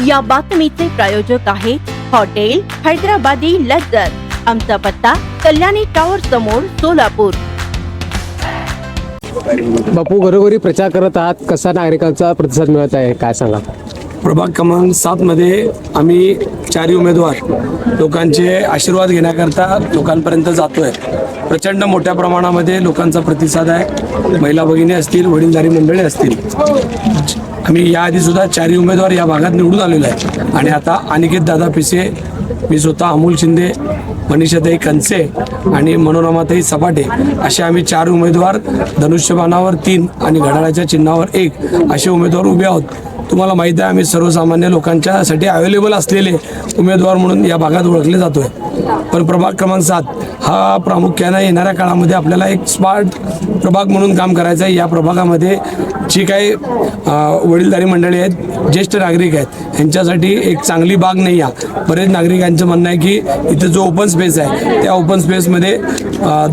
या बातमीचे प्रायोजक आहे हॉटेल हैदराबादी लज्जत। आमचा पत्ता कल्याणी टॉवर समोर सोलापूर। बापू, घरोघरी प्रचार करत आहात, कसा नागरिकांचा प्रतिसाद मिळत आहे, काय सांगा? प्रभाग क्रमांक 7 मध्ये आम्ही 4 उमेदवार लोकांचे आशीर्वाद घेण्याकरता लोकांपर्यंत जातोय। प्रचंड मोठ्या प्रमाणामध्ये लोकांचा प्रतिसाद आहे। महिला भगिनी असतील, वडीलधारी मंडळी असतील। आम्ही याआधी सुद्धा 4 उमेदवार या भागात निवडून आलेलो आहे आणि आता अनिकेत दादा पिसे, मी स्वतः अमोल शिंदे, मनीषाताई कंसे आणि मनोरमाताई सपाटे असे आम्ही 4 उमेदवार, धनुष्यबाणावर 3 आणि घड्याळाच्या चिन्हावर 1 असे उमेदवार उभे आहोत। तुम्हाला माहिती आहे, आम्ही सर्वसामान्य लोकांच्यासाठी अवेलेबल असलेले उमेदवार म्हणून या भागात ओळखले जातोय। पण प्रभाग क्रमांक 7 हा प्रामुख्याने येणाऱ्या काळामध्ये आपल्याला एक स्मार्ट प्रभाग म्हणून काम करायचं आहे। या प्रभागामध्ये जी काही वडीलधारी मंडळी आहेत, ज्येष्ठ नागरिक आहेत, यांच्यासाठी एक चांगली बाग नाही आहे। बरेच नागरिकांचं म्हणणं आहे की इथे जो ओपन स्पेस आहे त्या ओपन स्पेसमध्ये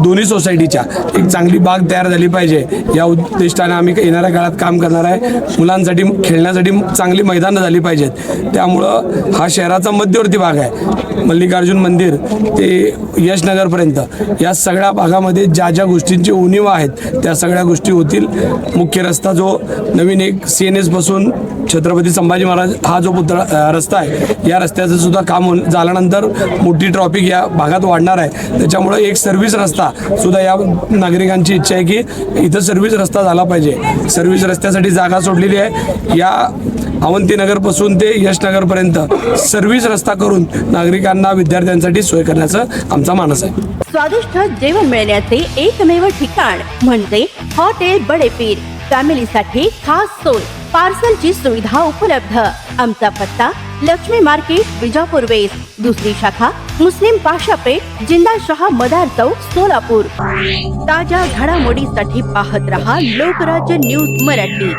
दोन्ही सोसायटीच्या एक चांगली बाग तयार झाली पाहिजे। या उद्दिष्टाने आम्ही येणाऱ्या काळात काम करणार आहे। मुलांसाठी खेळण्यासाठी चांगली मैदानं झाली पाहिजेत। त्यामुळं हा शहराचा मध्यवर्ती भाग आहे, मल्लिकार्जुन मंदिर ते यशनगरपर्यंत या सगळ्या भागामध्ये ज्या ज्या गोष्टींची उणीव आहेत त्या सगळ्या गोष्टी होतील। मुख्य रस्ता जो नवीन एक CNS पासून छत्रपती संभाजी महाराज हा जो रस्ता आहे, या रस्त्याचं सुद्धा काम झाल्यानंतर मोठी ट्रॉफिक या भागात वाढणार आहे। त्याच्यामुळे एक सर्व्हिस रस्ता सुद्धा या नागरिकांची इच्छा आहे की इथं सर्व्हिस रस्ता झाला पाहिजे। सर्व्हिस रस्त्यासाठी जागा सोडलेली आहे। या अवंतीनगरपासून ते यशनगरपर्यंत सर्व्हिस रस्ता करून नागरिकांना, विद्यार्थ्यांसाठी सोय करण्याचं आमचा मानस आहे। स्वादिष्ट जेवण मिळण्याचे एकमेव ठिकाण म्हणजे हॉटेल बडेपीर। फॅमिलीसाठी खास सोय, पार्सलची सुविधा उपलब्ध। आमचा पत्ता लक्ष्मी मार्केट, विजापूर वेस्ट। दुसरी शाखा मुस्लिम पाशापेठ, जिंदाशहा मदार चौक, सोलापूर। ताज्या घडामोडीसाठी पाहत रहा लोकराज्य न्यूज मराठी।